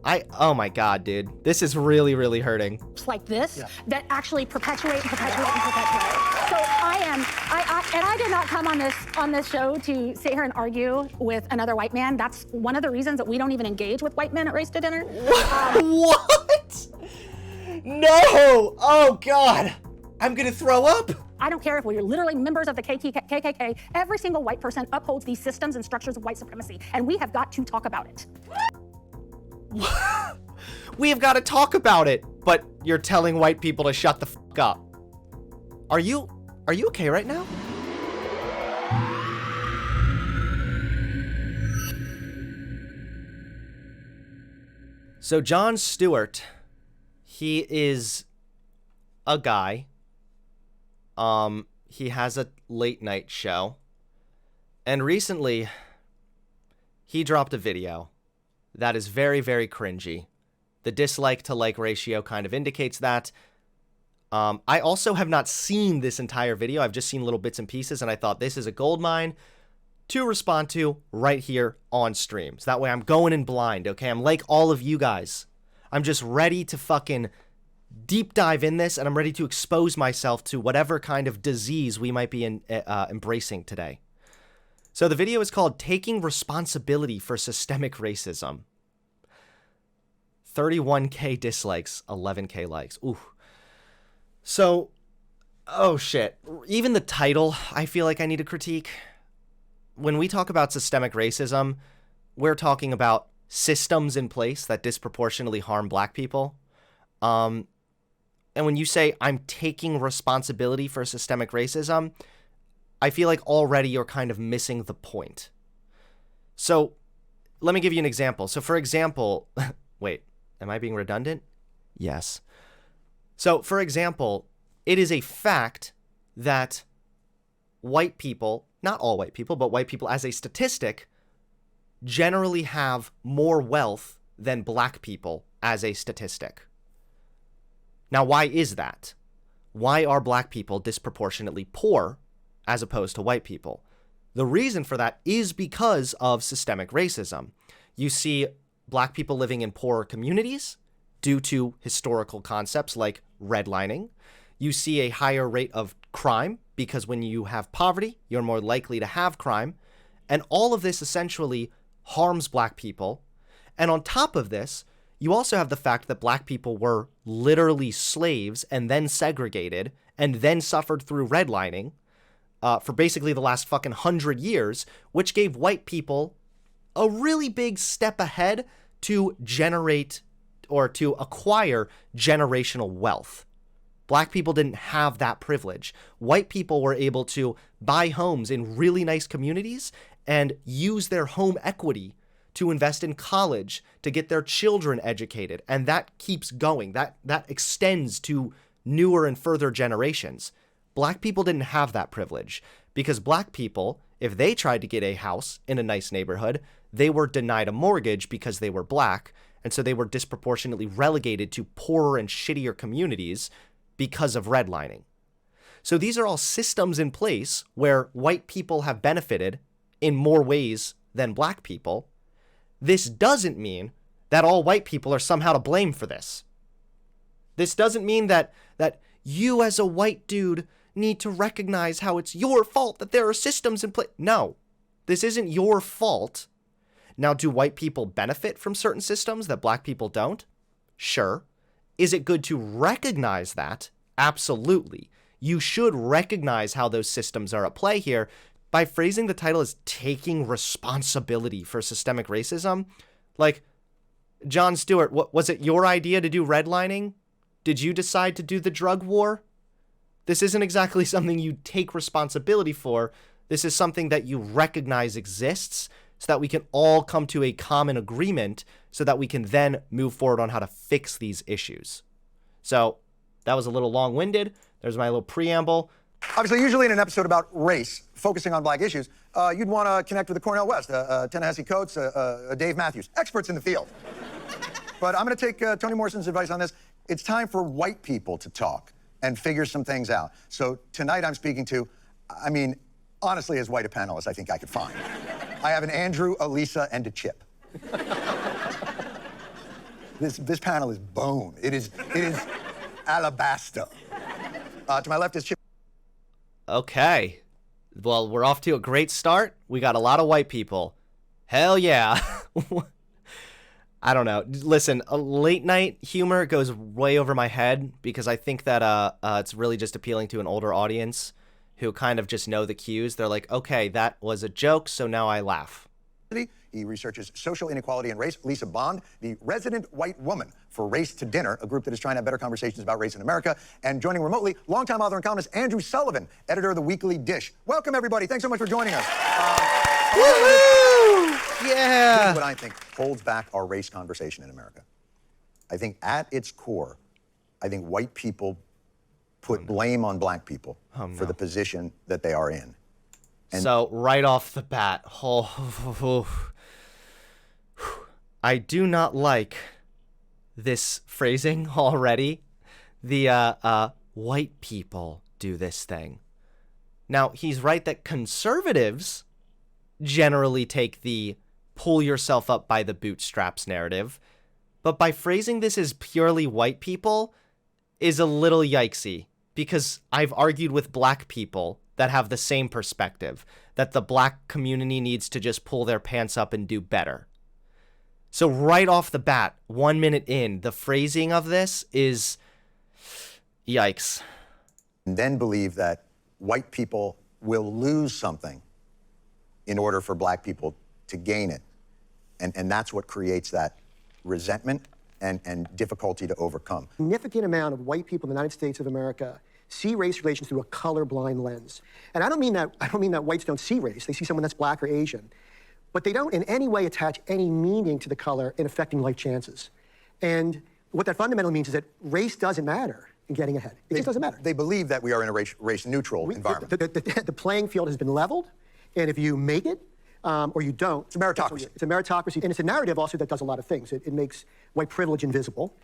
Oh my God, dude. This is really, really hurting. Like this, that actually perpetuate and perpetuate and perpetuate. So I did not come on this show to sit here and argue with another white man. That's one of the reasons that we don't even engage with white men at Race to Dinner. What? No! Oh God! I'm gonna throw up! I don't care if we're literally members of the KKK. Every single white person upholds these systems and structures of white supremacy, and we have got to talk about it. We have got to talk about it, but you're telling white people to shut the fuck up. Are you okay right now? So Jon Stewart, he is a guy. He has a late night show. And recently, he dropped a video that is very, very cringy. The dislike to like ratio kind of indicates that. I also have not seen this entire video. I've just seen little bits and pieces, and I thought this is a goldmine to respond to right here on stream. So that way I'm going in blind, okay? I'm like all of you guys. I'm just ready to fucking deep dive in this, and I'm ready to expose myself to whatever kind of disease we might be embracing today. So the video is called Taking Responsibility for Systemic Racism. 31K dislikes, 11K likes. Ooh. So, oh shit. Even the title, I feel like I need to critique. When we talk about systemic racism, we're talking about systems in place that disproportionately harm black people. And when you say, I'm taking responsibility for systemic racism, I feel like already you're kind of missing the point. So, let me give you an example. So, for example, wait, am I being redundant? Yes. So, for example, it is a fact that white people, not all white people, but white people as a statistic, generally have more wealth than black people as a statistic. Now, why is that? Why are black people disproportionately poor as opposed to white people? The reason for that is because of systemic racism. You see black people living in poorer communities due to historical concepts like redlining. You see a higher rate of crime because when you have poverty, you're more likely to have crime. And all of this essentially harms black people. And on top of this, you also have the fact that black people were literally slaves and then segregated and then suffered through redlining for basically the last fucking 100 years, which gave white people a really big step ahead to generate or to acquire generational wealth. Black people didn't have that privilege. White people were able to buy homes in really nice communities and use their home equity to invest in college, to get their children educated. And that keeps going. That extends to newer and further generations. Black people didn't have that privilege because black people, if they tried to get a house in a nice neighborhood, they were denied a mortgage because they were black. And so they were disproportionately relegated to poorer and shittier communities because of redlining. So these are all systems in place where white people have benefited in more ways than black people. This doesn't mean that all white people are somehow to blame for this. This doesn't mean that you as a white dude need to recognize how it's your fault that there are systems in place. No, this isn't your fault. Now, do white people benefit from certain systems that black people don't? Sure. Is it good to recognize that? Absolutely. You should recognize how those systems are at play here. By phrasing the title as taking responsibility for systemic racism, like, Jon Stewart, was it your idea to do redlining? Did you decide to do the drug war? This isn't exactly something you take responsibility for. This is something that you recognize exists so that we can all come to a common agreement so that we can then move forward on how to fix these issues. So that was a little long-winded. There's my little preamble. Obviously, usually in an episode about race, focusing on black issues, you'd want to connect with a Cornel West, a Ta-Nehisi Coates, a Dave Matthews, experts in the field. But I'm going to take Toni Morrison's advice on this. It's time for white people to talk and figure some things out. So tonight I'm speaking to, I mean, honestly, as white a panelist I think I could find. I have an Andrew, a Lisa, and a Chip. This panel is bone. It is alabaster. To my left is Chip. Okay. Well, we're off to a great start. We got a lot of white people. Hell yeah. I don't know. Listen, a late night humor goes way over my head because I think that it's really just appealing to an older audience who kind of just know the cues. They're like, okay, that was a joke, so now I laugh. He researches social inequality and race. Lisa Bond, the resident white woman for Race to Dinner, a group that is trying to have better conversations about race in America. And joining remotely, longtime author and columnist Andrew Sullivan, editor of the Weekly Dish. Welcome, everybody. Thanks so much for joining us. Woohoo! Yeah. This is what I think holds back our race conversation in America. I think at its core, I think white people put blame on black people for the position that they are in. And so right off the bat, I do not like this phrasing already. The white people do this thing. Now, he's right that conservatives generally take the pull yourself up by the bootstraps narrative, but by phrasing this as purely white people is a little yikesy, because I've argued with black people that have the same perspective, that the black community needs to just pull their pants up and do better. So right off the bat, 1 minute in, the phrasing of this is yikes. And then believe that white people will lose something in order for black people to gain it. And that's what creates that resentment and difficulty to overcome. Significant amount of white people in the United States of America see race relations through a colorblind lens. And I don't mean that whites don't see race. They see someone that's black or Asian. But they don't in any way attach any meaning to the color in affecting life chances. And what that fundamentally means is that race doesn't matter in getting ahead. It just doesn't matter. They believe that we are in a race-neutral environment. The playing field has been leveled, and if you make it or you don't... It's a meritocracy. It's a meritocracy, and it's a narrative also that does a lot of things. It makes white privilege invisible.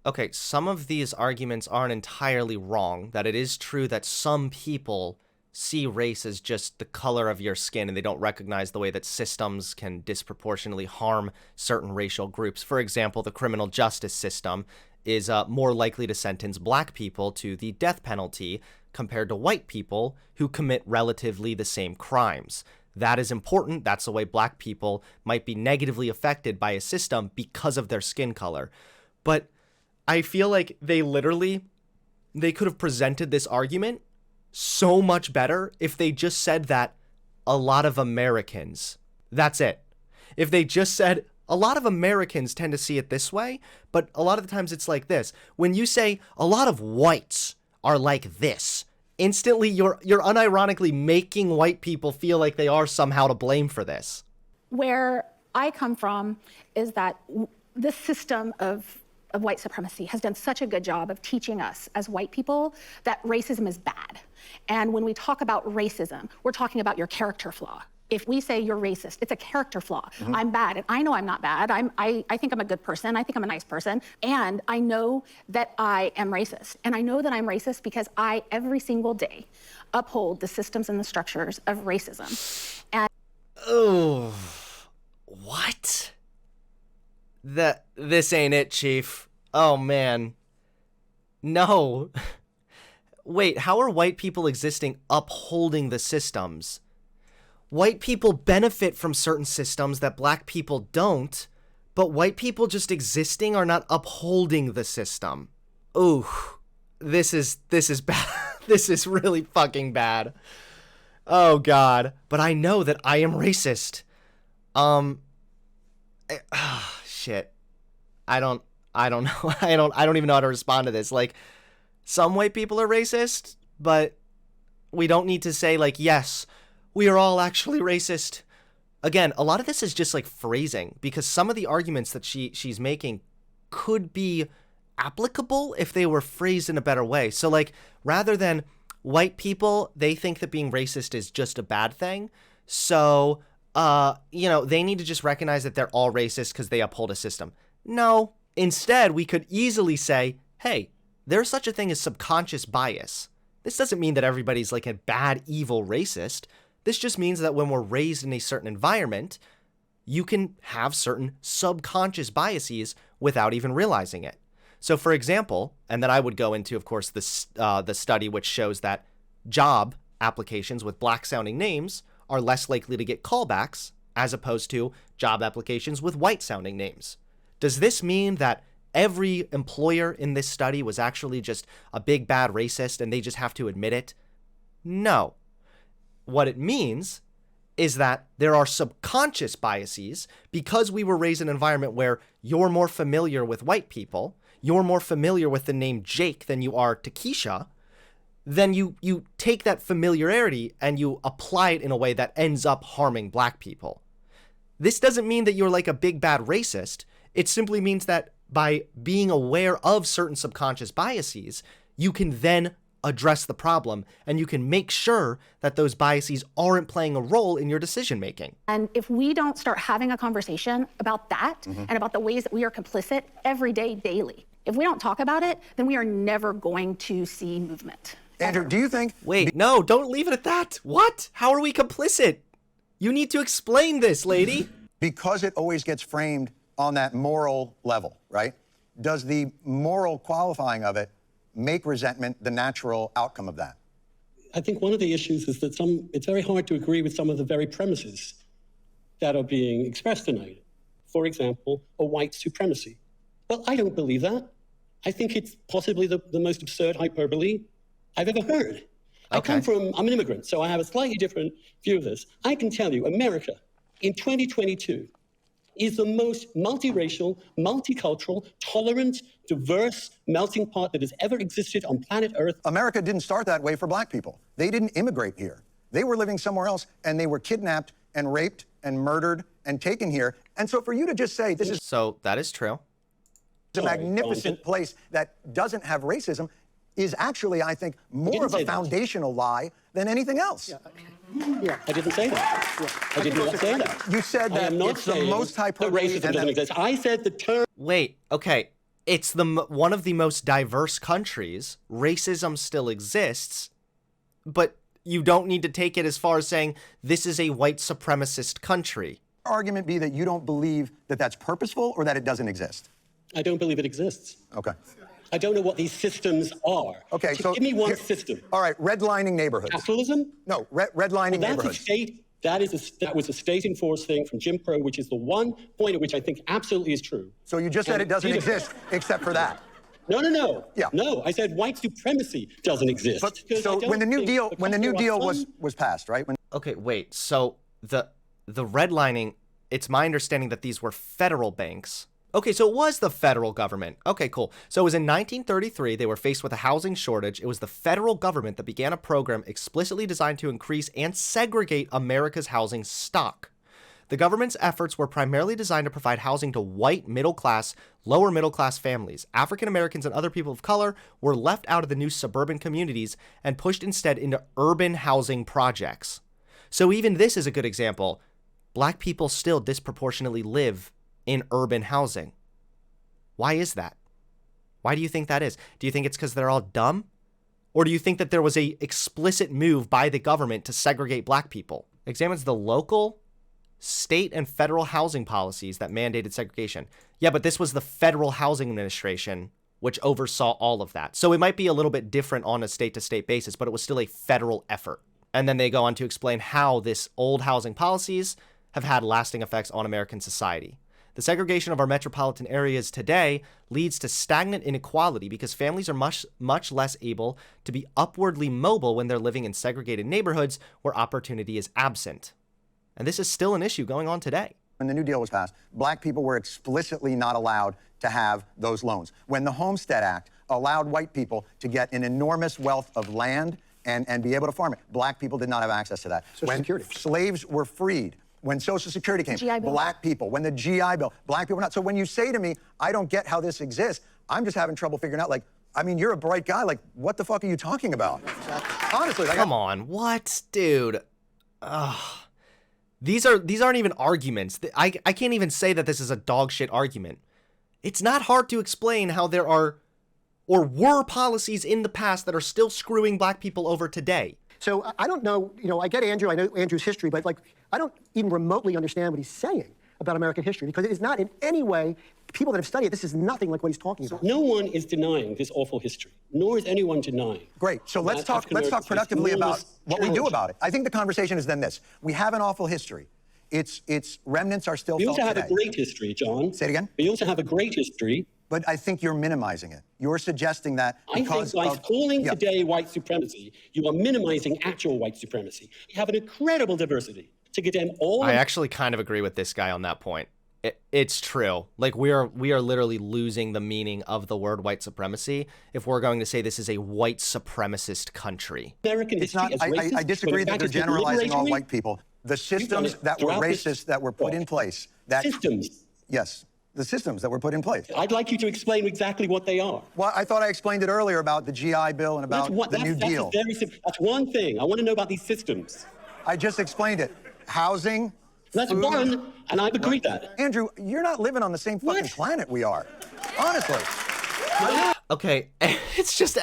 Okay, some of these arguments aren't entirely wrong, that it is true that some people see race as just the color of your skin and they don't recognize the way that systems can disproportionately harm certain racial groups. For example, the criminal justice system is more likely to sentence black people to the death penalty compared to white people who commit relatively the same crimes. That is important. That's the way black people might be negatively affected by a system because of their skin color. But I feel like they could have presented this argument so much better if they just said that a lot of Americans, that's it. If they just said a lot of Americans tend to see it this way, but a lot of the times it's like this. When you say a lot of whites are like this, instantly you're unironically making white people feel like they are somehow to blame for this. Where I come from is that this system of white supremacy has done such a good job of teaching us as white people that racism is bad. And when we talk about racism, we're talking about your character flaw. If we say you're racist, it's a character flaw. Mm-hmm. I'm bad, and I know I'm not bad. I think I'm a good person. I think I'm a nice person. And I know that I am racist. And I know that I'm racist because I, every single day, uphold the systems and the structures of racism. And oh, what? This ain't it, Chief. Oh, man. No. Wait, how are white people existing upholding the systems? White people benefit from certain systems that black people don't, but white people just existing are not upholding the system. Ooh, this is bad. This is really fucking bad. Oh, God. But I know that I am racist. Shit. I don't know. I don't even know how to respond to this. Like, some white people are racist, but we don't need to say, like, yes, we are all actually racist. Again, a lot of this is just like phrasing, because some of the arguments that she's making could be applicable if they were phrased in a better way. So, like, rather than white people, they think that being racist is just a bad thing. So, they need to just recognize that they're all racist because they uphold a system. No. Instead, we could easily say, hey, there's such a thing as subconscious bias. This doesn't mean that everybody's like a bad, evil racist. This just means that when we're raised in a certain environment, you can have certain subconscious biases without even realizing it. So for example, and then I would go into, of course, the study which shows that job applications with black sounding names are less likely to get callbacks as opposed to job applications with white sounding names. Does this mean that every employer in this study was actually just a big bad racist and they just have to admit it? No. What it means is that there are subconscious biases because we were raised in an environment where you're more familiar with white people, you're more familiar with the name Jake than you are Takesha, then you take that familiarity and you apply it in a way that ends up harming black people. This doesn't mean that you're like a big bad racist. It simply means that by being aware of certain subconscious biases, you can then address the problem and you can make sure that those biases aren't playing a role in your decision making. And if we don't start having a conversation about that and about the ways that we are complicit every day, daily, if we don't talk about it, then we are never going to see movement. Andrew, do you think... Wait, no, don't leave it at that. What? How are we complicit? You need to explain this, lady. Because it always gets framed on that moral level, right? Does the moral qualifying of it make resentment the natural outcome of that? I think one of the issues is that it's very hard to agree with some of the very premises that are being expressed tonight. For example, a white supremacy. Well, I don't believe that. I think it's possibly the most absurd hyperbole I've ever heard. Okay. I'm an immigrant, so I have a slightly different view of this. I can tell you, America in 2022 is the most multiracial, multicultural, tolerant, diverse melting pot that has ever existed on planet Earth. America didn't start that way for black people. They didn't immigrate here. They were living somewhere else, and they were kidnapped and raped and murdered and taken here. And so for you to just say this is So that is true. a magnificent place that doesn't have racism is actually, I think, more of a foundational lie than anything else. Yeah. I didn't say that. I did not say that. You said I that am not it's the saying most that hyperbole racism and doesn't exist. I said the term. Wait, okay. It's one of the most diverse countries. Racism still exists, but you don't need to take it as far as saying this is a white supremacist country. argument be that you don't believe that that's purposeful or that it doesn't exist? I don't believe it exists. Okay. I don't know what these systems are. Okay, so give me one here- system. All right, redlining neighborhoods. Capitalism? No, redlining That's a neighborhoods. state. That was a state-enforced thing from Jim Crow, which is the one point at which I think absolutely is true. So you just said And it doesn't beautiful. exist except for that. No. Yeah. No, I said white supremacy doesn't exist. But Because I so don't when the New think Deal country was passed, right? When Okay, wait. So the redlining, it's my understanding that these were federal banks. Okay, so it was the federal government. Okay, cool. So it was in 1933, they were faced with a housing shortage. It was the federal government that began a program explicitly designed to increase and segregate America's housing stock. The government's efforts were primarily designed to provide housing to white middle-class, lower middle-class families. African Americans and other people of color were left out of the new suburban communities and pushed instead into urban housing projects. So even this is a good example. Black people still disproportionately live in urban housing. Why is that? Why do you think that is? Do you think it's because they're all dumb? Or do you think that there was a explicit move by the government to segregate black people? Examines the local, state, and federal housing policies that mandated segregation. Yeah, but this was the Federal Housing Administration, which oversaw all of that. So it might be a little bit different on a state-to-state basis, but it was still a federal effort. And then they go on to explain how this old housing policies have had lasting effects on American society. The segregation of our metropolitan areas today leads to stagnant inequality because families are much less able to be upwardly mobile when they're living in segregated neighborhoods where opportunity is absent. And this is still an issue going on today. when the New Deal was passed, black people were explicitly not allowed to have those loans. When the Homestead Act allowed white people to get an enormous wealth of land and be able to farm it, black people did not have access to that. Social Security. Slaves were freed, when Social Security came, GI Bill. black people, when the GI Bill, black people were not. So when you say to me, I don't get how this exists, I'm just having trouble figuring out, like, I mean, you're a bright guy. Like, what the fuck are you talking about? Honestly, like, Come on, what, dude? Ugh. These aren't even arguments. I can't even say that this is a dog shit argument. It's not hard to explain how there are or were policies in the past that are still screwing black people over today. So I don't know, I get Andrew, I know Andrew's history, but like, I don't even remotely understand what he's saying. about American history, because it is not in any way, people that have studied it, this is nothing like what he's talking about. No one is denying this awful history, nor is anyone denying. Great. So let's talk productively about what we do about it. I think the conversation is then this. We have an awful history. Its remnants are still felt today. We also have a great history, John. Say it again? We also have a great history. But I think you're minimizing it. You're suggesting that because I think by calling today white supremacy, you are minimizing actual white supremacy. You have an incredible diversity to condemn all. I actually kind of agree with this guy on that point. It's true. Like we are literally losing the meaning of the word white supremacy if we're going to say this is a white supremacist country. American history is racist, I disagree that they're generalizing all white people. The systems that were racist that were put in place. Systems. Yes. The systems that were put in place. I'd like you to explain exactly what they are. Well, I thought I explained it earlier about the GI Bill and about the New Deal. That's one thing. I want to know about these systems. I just explained it. Housing. That's food. One, and I've agreed that. Andrew, you're not living on the same fucking planet we are. Honestly. Okay, it's just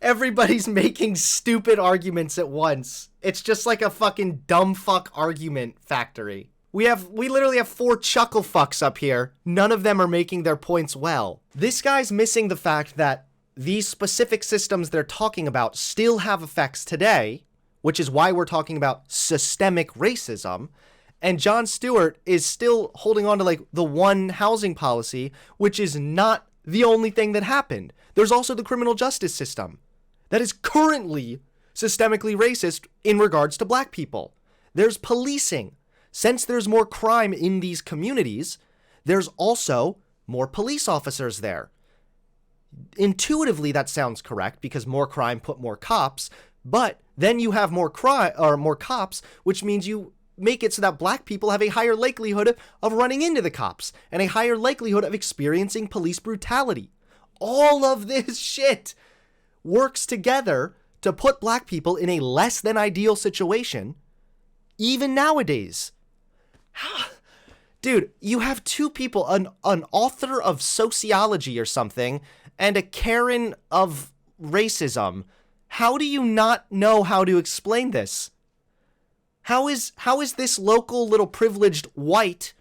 everybody's making stupid arguments at once. It's just like a fucking dumb fuck argument factory. We literally have 4 chuckle fucks up here. None of them are making their points well. This guy's missing the fact that these specific systems they're talking about still have effects today, which is why we're talking about systemic racism. And Jon Stewart is still holding on to like the one housing policy, which is not the only thing that happened. There's also the criminal justice system that is currently systemically racist in regards to black people. There's policing. Since there's more crime in these communities, there's also more police officers there. Intuitively, that sounds correct because more crime put more cops, but then you have more cops, which means you make it so that black people have a higher likelihood of running into the cops and a higher likelihood of experiencing police brutality. All of this shit works together to put black people in a less than ideal situation, even nowadays. Dude, you have 2 people, an author of sociology or something, and a Karen of racism. How do you not know how to explain this? How is this local little privileged white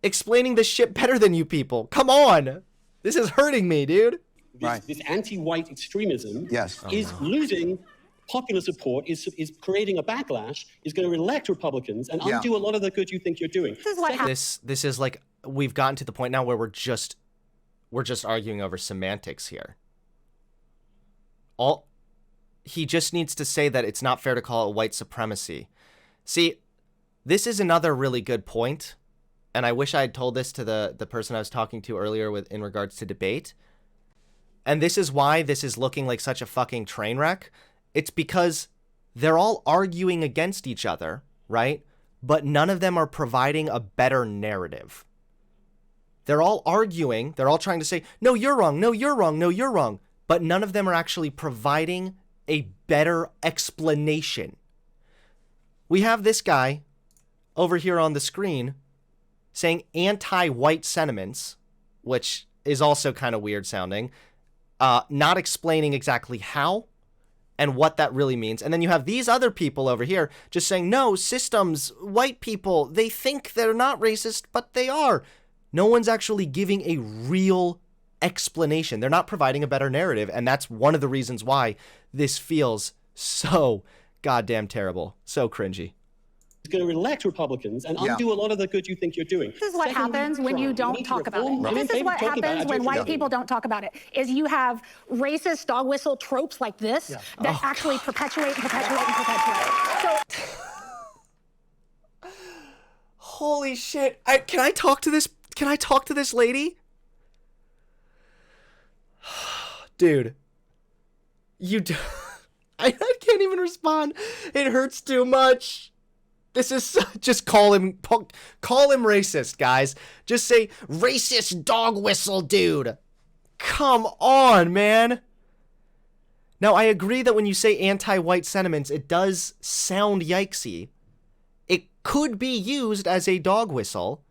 explaining this shit better than you people? Come on. This is hurting me, dude. This anti-white extremism is Oh, losing popular support, is creating a backlash, is going to elect Republicans and undo a lot of the good you think you're doing. This is what happens. This is like we've gotten to the point now where we're just arguing over semantics here. He just needs to say that it's not fair to call it white supremacy. See, this is another really good point, and I wish I had told this to the person I was talking to earlier in regards to debate. And this is why this is looking like such a fucking train wreck. It's because they're all arguing against each other, right? But none of them are providing a better narrative. They're all arguing. They're all trying to say, no, you're wrong. No, you're wrong. No, you're wrong. But none of them are actually providing a better explanation. We have this guy over here on the screen saying anti-white sentiments, which is also kind of weird sounding, not explaining exactly how and what that really means. And then you have these other people over here just saying, no, systems, white people, they think they're not racist, but they are. No one's actually giving a real explanation. They're not providing a better narrative. And that's one of the reasons why this feels so goddamn terrible. So cringy. It's going to elect Republicans and undo a lot of the good you think you're doing. This is what happens when you don't talk about it. This is what happens when white people don't talk about it, is you have racist dog whistle tropes like this that actually perpetuate and perpetuate and perpetuate. So, holy shit. Can I talk to this? Can I talk to this lady? Dude. I can't even respond. It hurts too much. This is just call him racist, guys. Just say racist dog whistle, dude. Come on, man. Now, I agree that when you say anti-white sentiments, it does sound yikesy. It could be used as a dog whistle,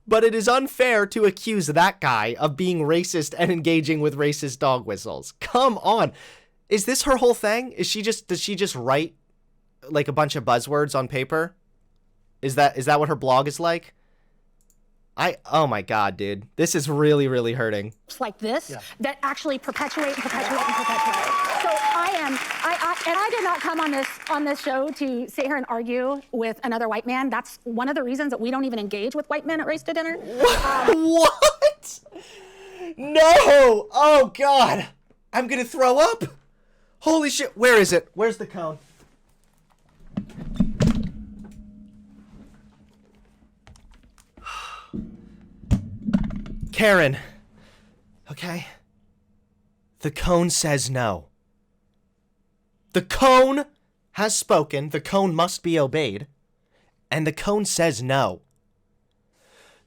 but it is unfair to accuse that guy of being racist and engaging with racist dog whistles. Come on. Is this her whole thing? Does she just write like a bunch of buzzwords on paper? Is that what her blog is like? Oh my God, dude. This is really, really hurting. Like this that actually perpetuate and perpetuate and perpetuate. So I did not come on this show to sit here and argue with another white man. That's one of the reasons that we don't even engage with white men at Race to Dinner. What? No! Oh God! I'm gonna throw up! Holy shit! Where is it? Where's the cone? Karen. Okay? The cone says no. The cone has spoken. The cone must be obeyed. And the cone says no.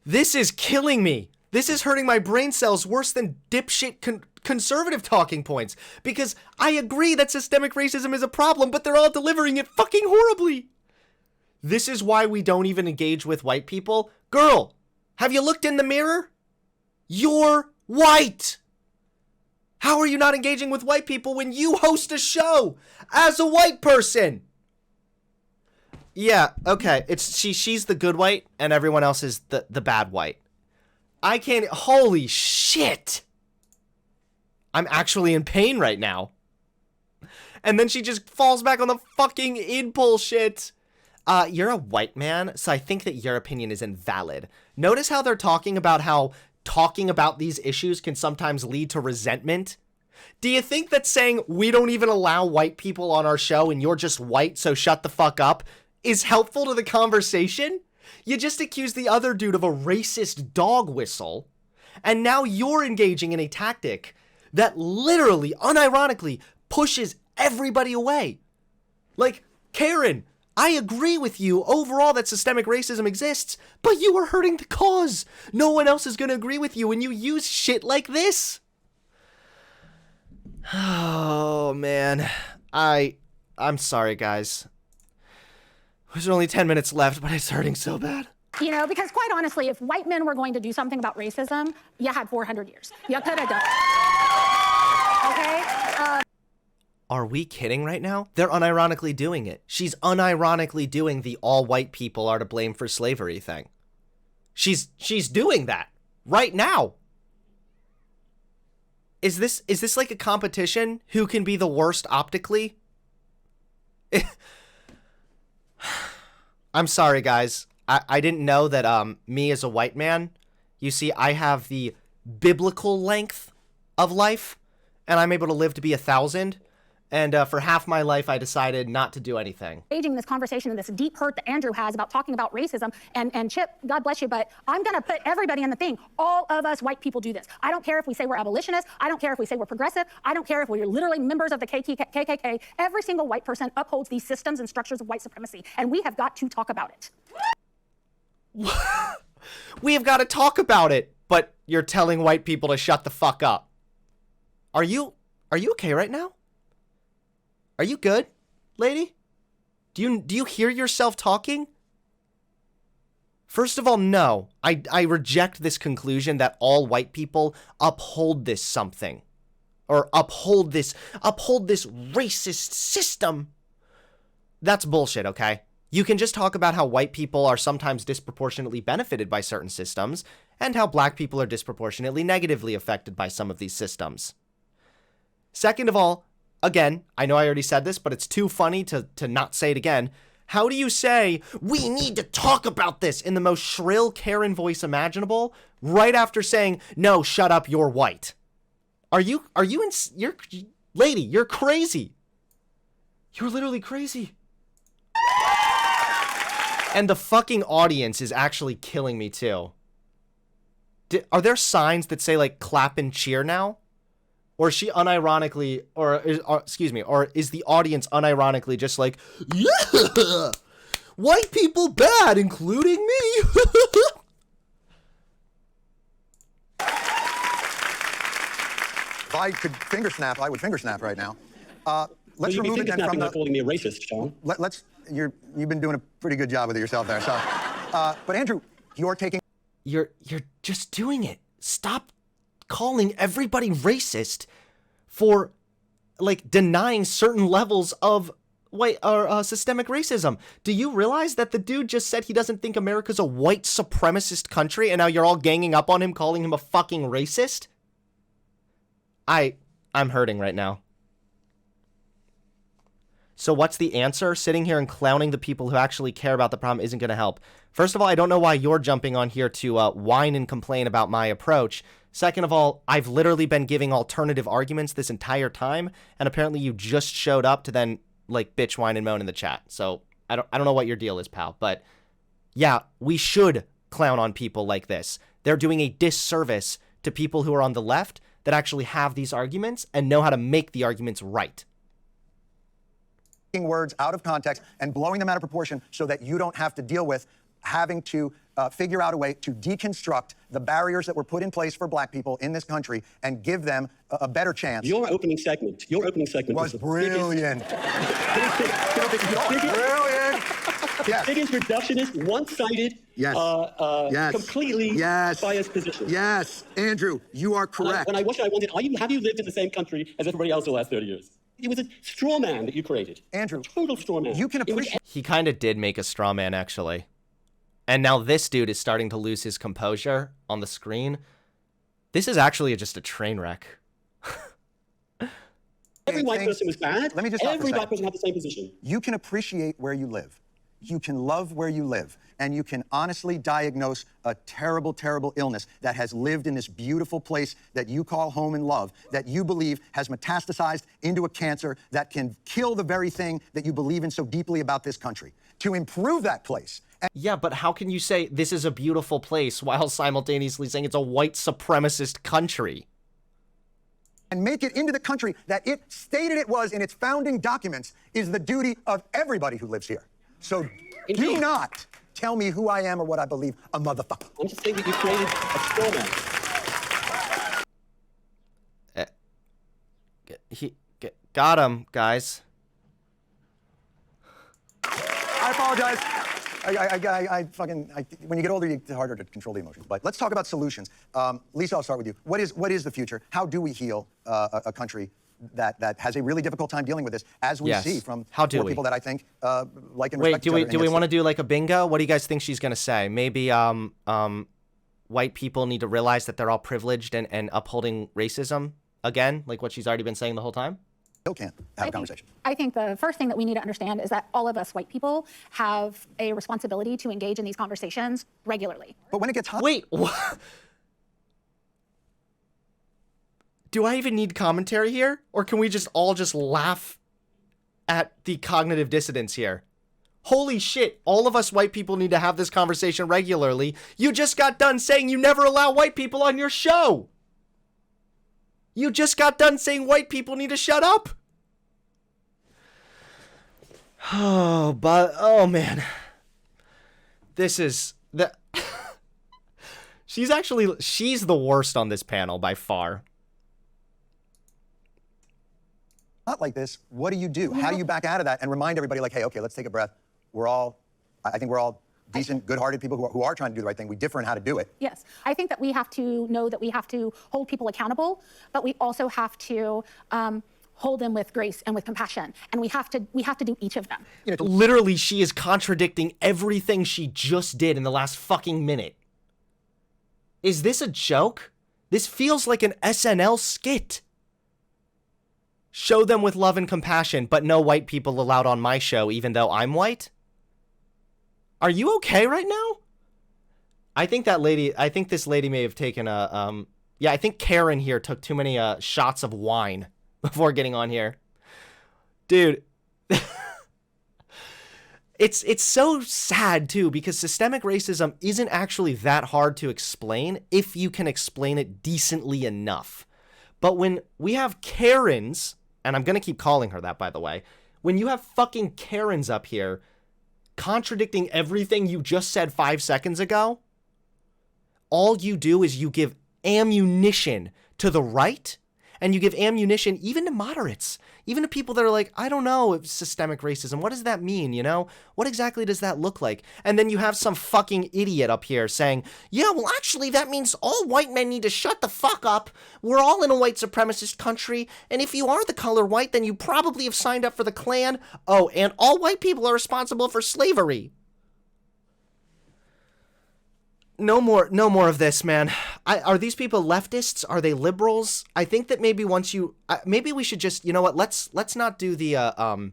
This is killing me. This is hurting my brain cells worse than dipshit conservative talking points. Because I agree that systemic racism is a problem, but they're all delivering it fucking horribly. This is why we don't even engage with white people. Girl, have you looked in the mirror? You're white. How are you not engaging with white people when you host a show as a white person? Yeah, okay. She's the good white and everyone else is the bad white. I can't. Holy shit. I'm actually in pain right now. And then she just falls back on the fucking id bullshit. You're a white man, so I think that your opinion is invalid. Notice how they're talking about how talking about these issues can sometimes lead to resentment. Do you think that saying we don't even allow white people on our show and you're just white, so shut the fuck up, is helpful to the conversation? You just accused the other dude of a racist dog whistle, and now you're engaging in a tactic that literally, unironically, pushes everybody away. Like, Karen, I agree with you overall that systemic racism exists, but you are hurting the cause. No one else is going to agree with you when you use shit like this. Oh, man. I'm sorry, guys. There's only 10 minutes left, but it's hurting so bad. You know, because quite honestly, if white men were going to do something about racism, you had 400 years. You could have done it. Okay? Are we kidding right now? They're unironically doing it. She's unironically doing the all white people are to blame for slavery thing. She's doing that right now. Is this like a competition? Who can be the worst optically? I'm sorry, guys. I didn't know that me as a white man, you see, I have the biblical length of life, and I'm able to live to be 1,000. And for half my life, I decided not to do anything. Engaging this conversation and this deep hurt that Andrew has about talking about racism, and Chip, God bless you, but I'm gonna put everybody in the thing. All of us white people do this. I don't care if we say we're abolitionists. I don't care if we say we're progressive. I don't care if we're literally members of the KKK. Every single white person upholds these systems and structures of white supremacy, and we have got to talk about it. We have got to talk about it, but you're telling white people to shut the fuck up. Are you okay right now? Are you good, lady? Do you hear yourself talking? First of all, no. I reject this conclusion that all white people uphold this something. Or uphold this racist system. That's bullshit, okay? You can just talk about how white people are sometimes disproportionately benefited by certain systems, and how black people are disproportionately negatively affected by some of these systems. Second of all, again, I know I already said this, but it's too funny to not say it again. How do you say, we need to talk about this in the most shrill Karen voice imaginable, right after saying, no, shut up, you're white? You're lady, you're crazy. You're literally crazy. And the fucking audience is actually killing me too. Are there signs that say like clap and cheer now? Or is she unironically, or is the audience unironically just like, yeah, white people bad, including me? If I could finger snap, I would finger snap right now. Let's You'd be remove it finger then snapping from by the. calling me a racist, John. You've been doing a pretty good job with it yourself there. So, but Andrew, you're taking. You're just doing it. Stop calling everybody racist for like denying certain levels of systemic racism. Do you realize that the dude just said he doesn't think America's a white supremacist country, and now you're all ganging up on him, calling him a fucking racist? I'm hurting right now. So what's the answer? Sitting here and clowning the people who actually care about the problem isn't going to help. First of all, I don't know why you're jumping on here to whine and complain about my approach. Second of all, I've literally been giving alternative arguments this entire time, and apparently you just showed up to then, like, bitch, whine, and moan in the chat. So I don't know what your deal is, pal. But yeah, we should clown on people like this. They're doing a disservice to people who are on the left that actually have these arguments and know how to make the arguments right. Words out of context and blowing them out of proportion so that you don't have to deal with having to figure out a way to deconstruct the barriers that were put in place for black people in this country and give them a better chance. Your opening segment was brilliant. Brilliant. Yes. Biggest reductionist, one-sided, completely biased position. Yes, Andrew, you are correct. When I wanted, have you lived in the same country as everybody else the last 30 years? It was a straw man that you created. Andrew, total straw man. You can appreciate. He kind of did make a straw man, actually. And now this dude is starting to lose his composure on the screen. This is actually just a train wreck. Every white person was bad. Let me just Every black person had the same position. You can appreciate where you live. You can love where you live, and you can honestly diagnose a terrible, terrible illness that has lived in this beautiful place that you call home and love, that you believe has metastasized into a cancer that can kill the very thing that you believe in so deeply about this country. To improve that place. Yeah, but how can you say this is a beautiful place while simultaneously saying it's a white supremacist country? And make it into the country that it stated it was in its founding documents is the duty of everybody who lives here. So do not tell me who I am or what I believe, a motherfucker. I'm just saying that you created a straw man. He got him, guys. I apologize. When you get older, it's harder to control the emotions. But let's talk about solutions. Lisa, I'll start with you. What is the future? How do we heal a country that has a really difficult time dealing with this, as we see from people that I think like and respect each other. Do we want to do like a bingo? What do you guys think she's gonna say? Maybe white people need to realize that they're all privileged and upholding racism again, like what she's already been saying the whole time? Still can't have a conversation. I think the first thing that we need to understand is that all of us white people have a responsibility to engage in these conversations regularly. But when it gets hot. Wait, what? Do I even need commentary here? Or can we just all just laugh at the cognitive dissonance here? Holy shit, all of us white people need to have this conversation regularly. You just got done saying you never allow white people on your show. You just got done saying white people need to shut up. Oh man. This is the she's the worst on this panel by far. Not like this, what do you do? How do you back out of that and remind everybody like, hey, okay, let's take a breath. I think we're all decent, good-hearted people who are trying to do the right thing. We differ in how to do it. Yes, I think that we have to know that we have to hold people accountable, but we also have to hold them with grace and with compassion, and we have to do each of them. Literally, she is contradicting everything she just did in the last fucking minute. Is this a joke? This feels like an SNL skit. Show them with love and compassion, but no white people allowed on my show, even though I'm white? Are you okay right now? I think this lady may have taken a, I think Karen here took too many shots of wine before getting on here. Dude. It's so sad, too, because systemic racism isn't actually that hard to explain if you can explain it decently enough. But when we have Karens, and I'm going to keep calling her that, by the way, when you have fucking Karens up here contradicting everything you just said 5 seconds ago, all you do is you give ammunition to the right, and you give ammunition even to moderates, even to people that are like, I don't know, systemic racism. What does that mean? You know, what exactly does that look like? And then you have some fucking idiot up here saying, yeah, well, actually, that means all white men need to shut the fuck up. We're all in a white supremacist country. And if you are the color white, then you probably have signed up for the Klan. Oh, and all white people are responsible for slavery. No more of this, man. Are these people leftists? Are they liberals? I think that maybe once you, maybe we should just, you know what? Let's not do the,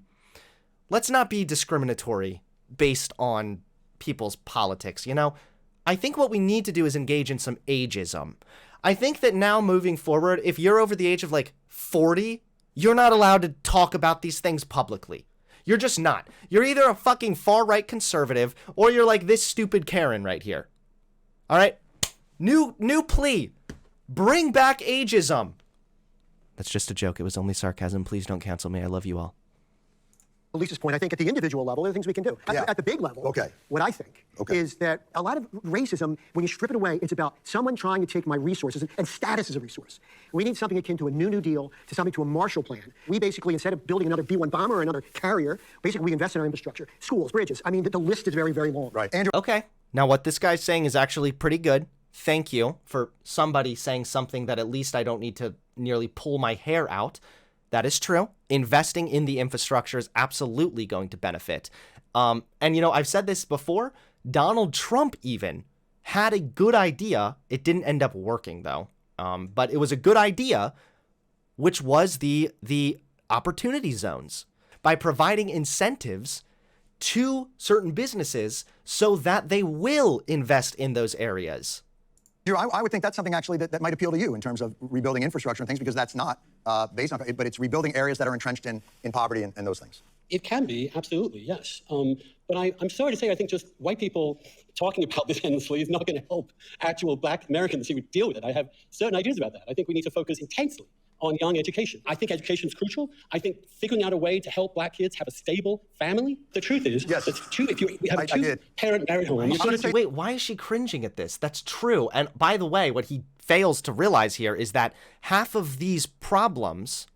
let's not be discriminatory based on people's politics. You know, I think what we need to do is engage in some ageism. I think that now moving forward, if you're over the age of like 40, you're not allowed to talk about these things publicly. You're just not. You're either a fucking far-right conservative or you're like this stupid Karen right here. All right, new plea. Bring back ageism. That's just a joke. It was only sarcasm. Please don't cancel me. I love you all. Lisa's point, I think at the individual level, there are things we can do. At the big level, what I think is that a lot of racism, when you strip it away, it's about someone trying to take my resources, and status is a resource. We need something akin to a New Deal, to something to a Marshall Plan. We basically, instead of building another B-1 bomber or another carrier, basically we invest in our infrastructure, schools, bridges. I mean, the list is very, very long. Right. Andrew. Okay. Now what this guy's saying is actually pretty good. Thank you for somebody saying something that at least I don't need to nearly pull my hair out. That is true. Investing in the infrastructure is absolutely going to benefit. And, you know, I've said this before. Donald Trump even had a good idea. It didn't end up working, though. But it was a good idea, which was the opportunity zones. By providing incentives to certain businesses so that they will invest in those areas. I would think that's something actually that might appeal to you in terms of rebuilding infrastructure and things, because that's not based on it, but it's rebuilding areas that are entrenched in poverty and those things. It can be, absolutely, yes. But I'm sorry to say, I think just white people talking about this endlessly is not going to help actual black Americans to deal with it. I have certain ideas about that. I think we need to focus intensely on young education. I think education is crucial. I think figuring out a way to help black kids have a stable family. The truth is, yes. if you have a two-parent married home. Wait, why is she cringing at this? That's true. And by the way, what he fails to realize here is that half of these problems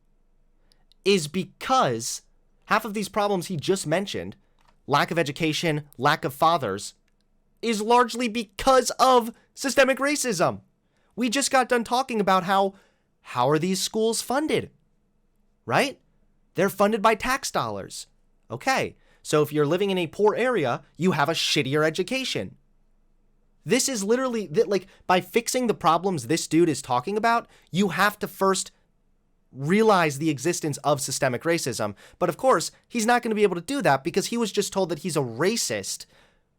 is because half of these problems he just mentioned, lack of education, lack of fathers, is largely because of systemic racism. We just got done talking about how are these schools funded, right? They're funded by tax dollars. Okay, so if you're living in a poor area, you have a shittier education. This is literally, like, by fixing the problems this dude is talking about, you have to first realize the existence of systemic racism. But of course, he's not going to be able to do that because he was just told that he's a racist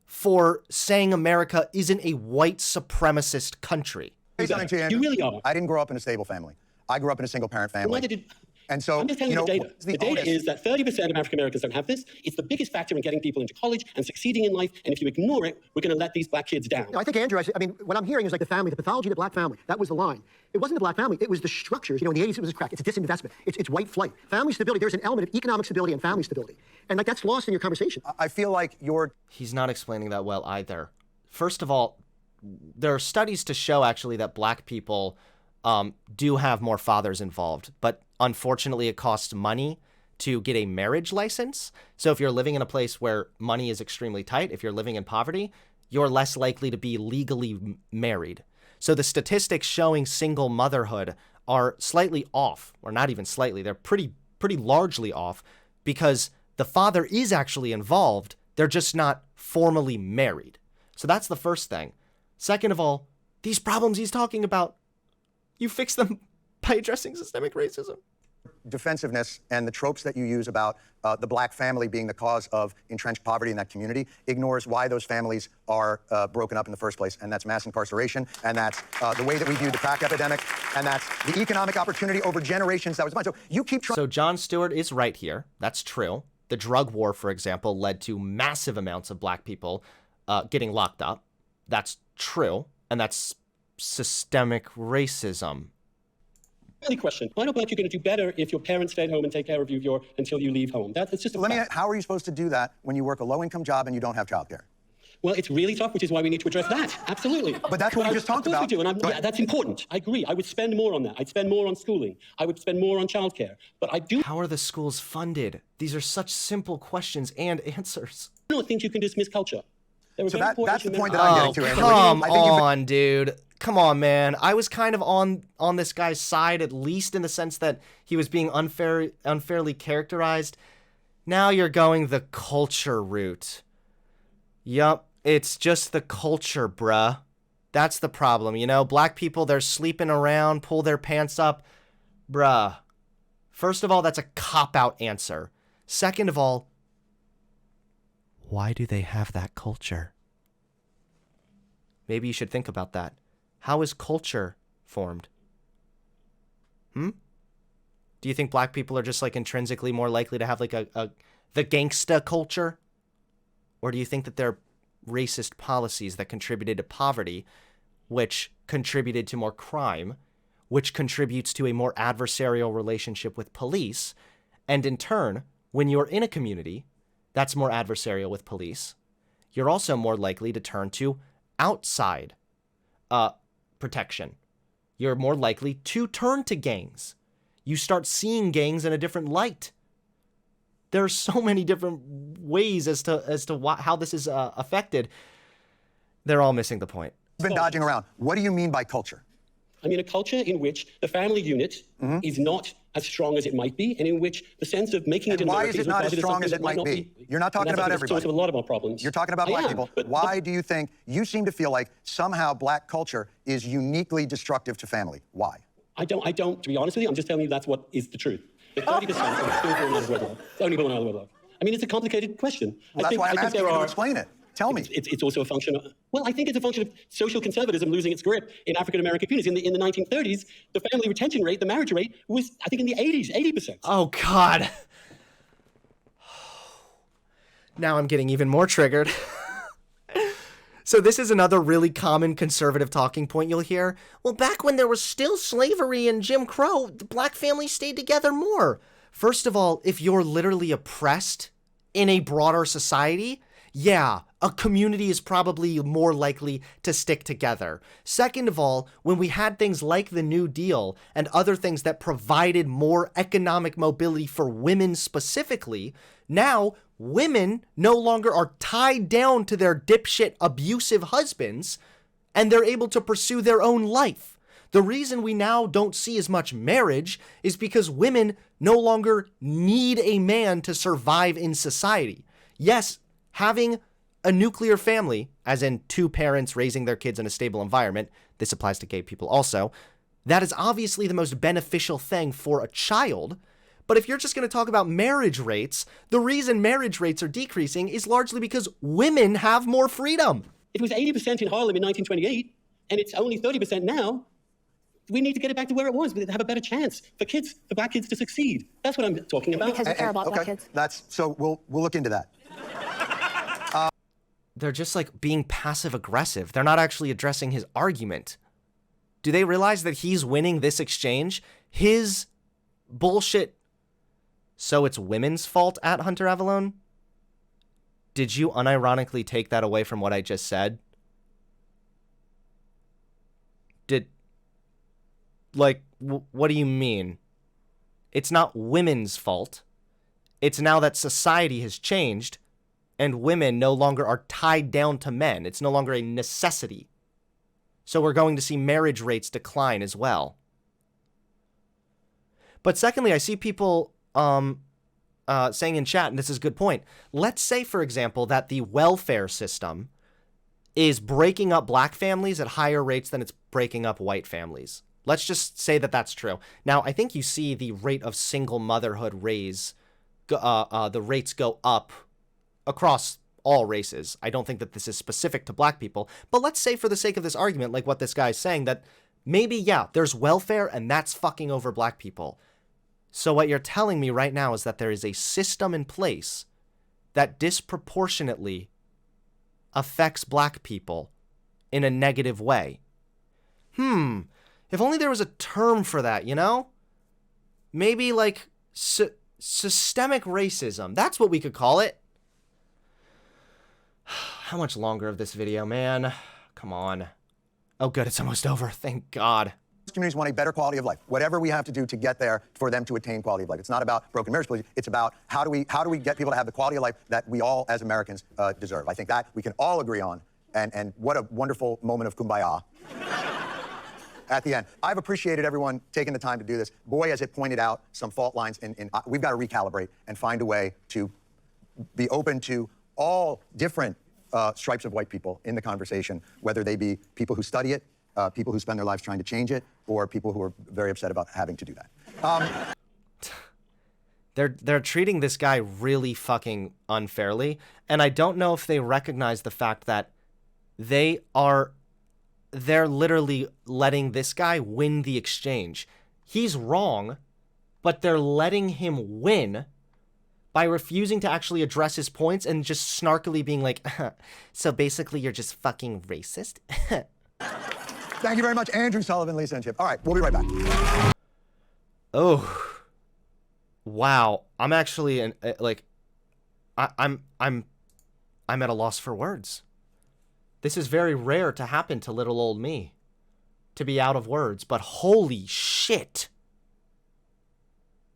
for saying America isn't a white supremacist country. You really are. I didn't grow up in a stable family. I grew up in a single-parent family. And so, I'm just telling you the data. The data is that 30% of African Americans don't have this. It's the biggest factor in getting people into college and succeeding in life. And if you ignore it, we're going to let these black kids down. I think, Andrew, I mean, what I'm hearing is like the pathology of the black family. That was the line. It wasn't the black family. It was the structures. You know, in the 80s, it was a crack. It's a disinvestment. It's white flight. Family stability, there's an element of economic stability and family stability. And like that's lost in your conversation. I feel like He's not explaining that well either. First of all, there are studies to show actually that black people do have more fathers involved, but unfortunately it costs money to get a marriage license. So if you're living in a place where money is extremely tight, if you're living in poverty, you're less likely to be legally married. So the statistics showing single motherhood are slightly off, or not even slightly, they're pretty largely off because the father is actually involved, they're just not formally married. So that's the first thing. Second of all, these problems he's talking about, you fix them by addressing systemic racism. Defensiveness and the tropes that you use about the black family being the cause of entrenched poverty in that community ignores why those families are broken up in the first place, and that's mass incarceration, and that's the way that we view the crack epidemic, and that's the economic opportunity over generations that was mine. So you keep trying. So Jon Stewart is right here. That's true. The drug war, for example, led to massive amounts of black people getting locked up. That's true, and that's systemic racism. Only question. Why don't you going to do better if your parents stay at home and take care of you until you leave home? It's just a fact. How are you supposed to do that when you work a low-income job and you don't have childcare? Well, it's really tough, which is why we need to address that. Absolutely. But that's what we just talked Of course about. we do, and Go ahead. that's important. I agree. I would spend more on that. I'd spend more on schooling. I would spend more on childcare. But I do How are the schools funded? These are such simple questions and answers. not think you can dismiss culture. There are So very important that's the issues point in that I'm Oh, getting to, Andrew. come I think you've been- on, dude. Come on, man. I was kind of on this guy's side, at least in the sense that he was being unfairly characterized. Now you're going the culture route. Yup, it's just the culture, bruh. That's the problem, you know? Black people, they're sleeping around, pull their pants up. Bruh. First of all, that's a cop-out answer. Second of all, why do they have that culture? Maybe you should think about that. How is culture formed? Do you think black people are just like intrinsically more likely to have like the gangsta culture? Or do you think that they're racist policies that contributed to poverty, which contributed to more crime, which contributes to a more adversarial relationship with police, and in turn, when you're in a community that's more adversarial with police, you're also more likely to turn to outside protection. You're more likely to turn to gangs. You start seeing gangs in a different light. There are so many different ways as to how this is affected. They're all missing the point. You've been dodging around. What do you mean by culture? I mean, a culture in which the family unit Mm-hmm. is not as strong as it might be, and in which the sense of making it And a why minority is it not as regarded strong as something it might that be? You're not talking And that's, about I think, the source everybody. of a lot of our problems. You're talking about I black am, people. but- Why do you think you seem to feel like somehow black culture is uniquely destructive to family? Why? I don't, to be honest with you, I'm just telling you that's what is the truth. The 30% of the still born out of wedlock. It's only born out of wedlock. I mean, it's a complicated question. Well, that's why I'm asking you to explain it. Tell me. It's also a function of, well, I think it's a function of social conservatism losing its grip in African-American communities. In the 1930s, the family retention rate, the marriage rate, was, I think, in the 80%. Oh, God. Now I'm getting even more triggered. So this is another really common conservative talking point you'll hear. Well, back when there was still slavery and Jim Crow, the black families stayed together more. First of all, if you're literally oppressed in a broader society, yeah, a community is probably more likely to stick together. Second of all, when we had things like the New Deal and other things that provided more economic mobility for women specifically, now women no longer are tied down to their dipshit abusive husbands and they're able to pursue their own life. The reason we now don't see as much marriage is because women no longer need a man to survive in society. Yes, having a nuclear family, as in two parents raising their kids in a stable environment, this applies to gay people also, that is obviously the most beneficial thing for a child. But if you're just going to talk about marriage rates, the reason marriage rates are decreasing is largely because women have more freedom. It was 80% in Harlem in 1928, and it's only 30% now. We need to get it back to where it was, but have a better chance for black kids to succeed. That's what I'm talking about. Because we care about black kids. So we'll look into that. They're just like being passive aggressive. They're not actually addressing his argument. Do they realize that he's winning this exchange? His bullshit. So it's women's fault at Hunter Avallone? Did you unironically take that away from what I just said? What do you mean? It's not women's fault. It's now that society has changed and women no longer are tied down to men. It's no longer a necessity. So we're going to see marriage rates decline as well. But secondly, I see people saying in chat, and this is a good point, let's say, for example, that the welfare system is breaking up black families at higher rates than it's breaking up white families. Let's just say that that's true. Now, I think you see the rate of single motherhood the rates go up across all races. I don't think that this is specific to black people, but let's say for the sake of this argument, like what this guy's saying, that maybe, yeah, there's welfare and that's fucking over black people. So what you're telling me right now is that there is a system in place that disproportionately affects black people in a negative way. If only there was a term for that, you know? Maybe like systemic racism. That's what we could call it. How much longer of this video, man? Come on. Oh, good. It's almost over. Thank God. Communities want a better quality of life. Whatever we have to do to get there for them to attain quality of life. It's not about broken marriage, please. It's about how do we get people to have the quality of life that we all as Americans deserve. I think that we can all agree on. And what a wonderful moment of kumbaya at the end. I've appreciated everyone taking the time to do this. Boy, as it pointed out, some fault lines we've got to recalibrate and find a way to be open to all different stripes of white people in the conversation, whether they be people who study it, people who spend their lives trying to change it, or people who are very upset about having to do that. They're treating this guy really fucking unfairly, and I don't know if they recognize the fact that they're literally letting this guy win the exchange. He's wrong, but they're letting him win by refusing to actually address his points and just snarkily being like, so basically you're just fucking racist? Thank you very much, Andrew Sullivan, Lisa, and Chip. All right, we'll be right back. Oh, wow. I'm actually I'm at a loss for words. This is very rare to happen to little old me, to be out of words, but holy shit.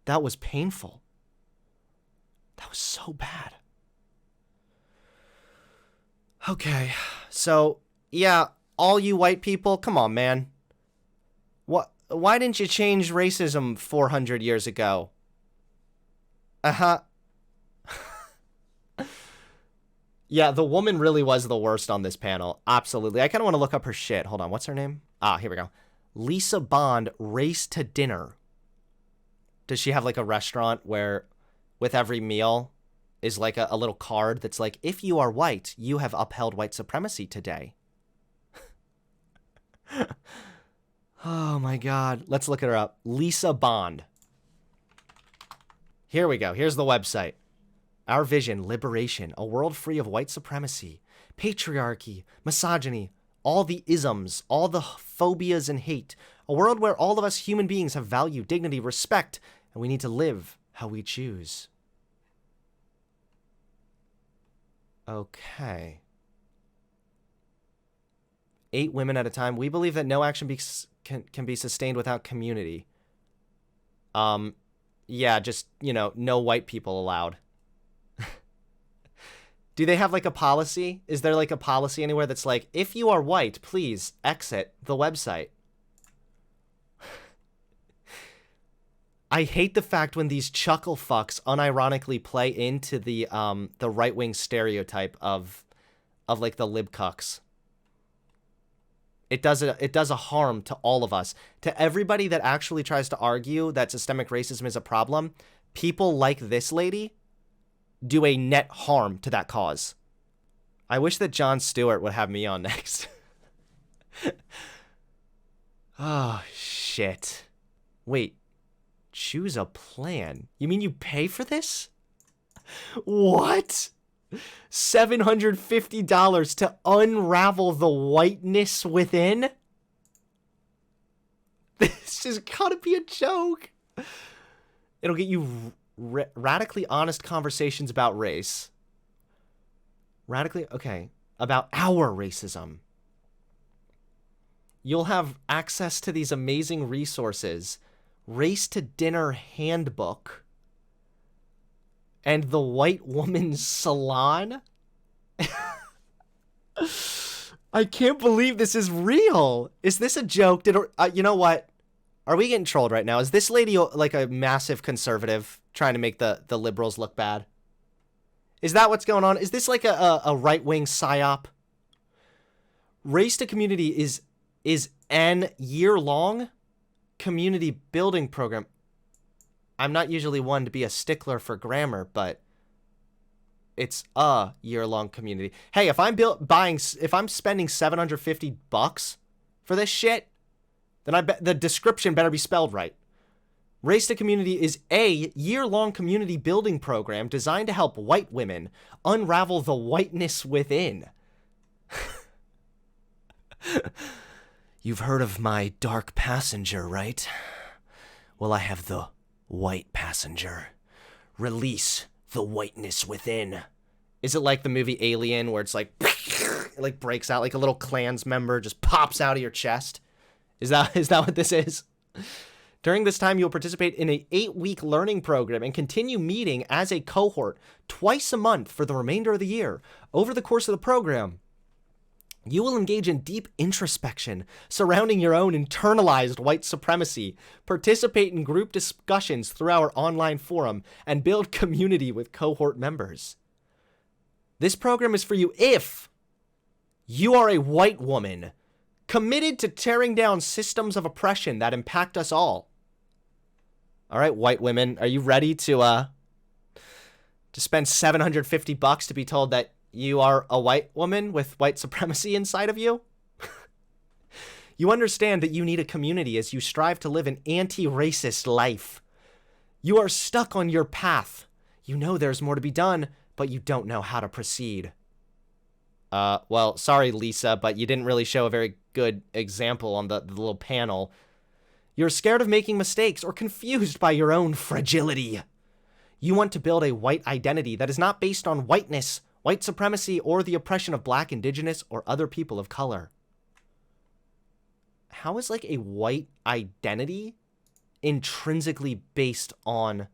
That was painful. That was so bad. Okay, so yeah, all you white people, come on, man. Why didn't you change racism 400 years ago? Uh-huh. Yeah, the woman really was the worst on this panel. Absolutely. I kind of want to look up her shit. Hold on, what's her name? Ah, here we go. Lisa Bond, Race to Dinner. Does she have like a restaurant where with every meal is like a little card that's like, if you are white, you have upheld white supremacy today. Oh my God. Let's look her up. Lisa Bond. Here we go. Here's the website. Our vision, liberation, a world free of white supremacy, patriarchy, misogyny, all the isms, all the phobias and hate, a world where all of us human beings have value, dignity, respect, and we need to live how we choose. Okay. 8 women at a time. We believe that no action can be sustained without community. Yeah, just, no white people allowed. Do they have like a policy? Is there like a policy anywhere that's like, if you are white, please exit the website? I hate the fact when these chuckle fucks unironically play into the right-wing stereotype of like the lib cucks. It does a harm to all of us. To everybody that actually tries to argue that systemic racism is a problem, people like this lady do a net harm to that cause. I wish that Jon Stewart would have me on next. Oh, shit. Wait. Choose a plan? You mean you pay for this? What? $750 to unravel the whiteness within? This has gotta be a joke. It'll get you radically honest conversations about race. About our racism. You'll have access to these amazing resources. Race to Dinner Handbook. And the White Woman's Salon. I can't believe this is real. Is this a joke? You know what? Are we getting trolled right now? Is this lady like a massive conservative trying to make the liberals look bad? Is that what's going on? Is this like a right-wing psyop? Race to Community is an year-long community building program. I'm not usually one to be a stickler for grammar, but it's a year-long community. Hey, if I'm spending $750 for this shit, then I bet the description better be spelled right. Race to Community is a year-long community building program designed to help white women unravel the whiteness within. You've heard of my dark passenger, right? Well, I have the white passenger. Release the whiteness within. Is it like the movie Alien where it's like, it like breaks out like a little Klans member just pops out of your chest? Is that what this is? During this time, you'll participate in an 8-week learning program and continue meeting as a cohort twice a month for the remainder of the year. Over the course of the program, you will engage in deep introspection surrounding your own internalized white supremacy, participate in group discussions through our online forum, and build community with cohort members. This program is for you if you are a white woman committed to tearing down systems of oppression that impact us all. All right, white women, are you ready to spend $750 to be told that you are a white woman with white supremacy inside of you? You understand that you need a community as you strive to live an anti-racist life. You are stuck on your path. You know there's more to be done, but you don't know how to proceed. Well, sorry, Lisa, but you didn't really show a very good example on the little panel. You're scared of making mistakes or confused by your own fragility. You want to build a white identity that is not based on whiteness, white supremacy, or the oppression of Black, Indigenous, or other people of color. How is like a white identity intrinsically based on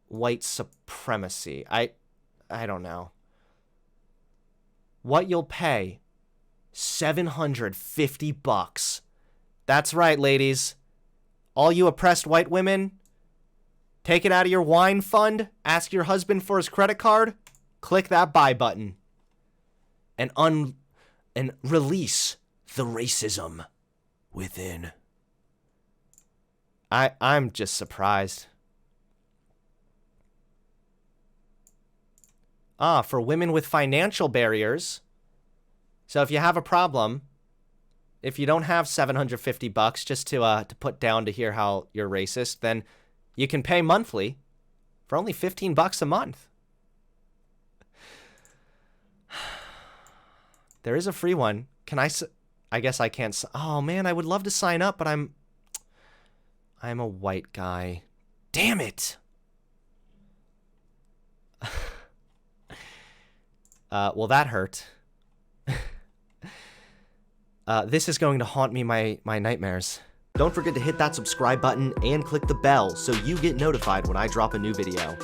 white supremacy? I don't know. What you'll pay, $750. That's right, ladies. All you oppressed white women, take it out of your wine fund, ask your husband for his credit card, click that buy button, and release the racism within. I'm just surprised. For women with financial barriers. So if you have a problem, if you don't have $750 just to put down to hear how you're racist, then you can pay monthly for only $15 a month. There is a free one. I guess I can't. Oh man, I would love to sign up, but I'm a white guy. Damn it. Well, that hurt. This is going to haunt me my nightmares. Don't forget to hit that subscribe button and click the bell so you get notified when I drop a new video.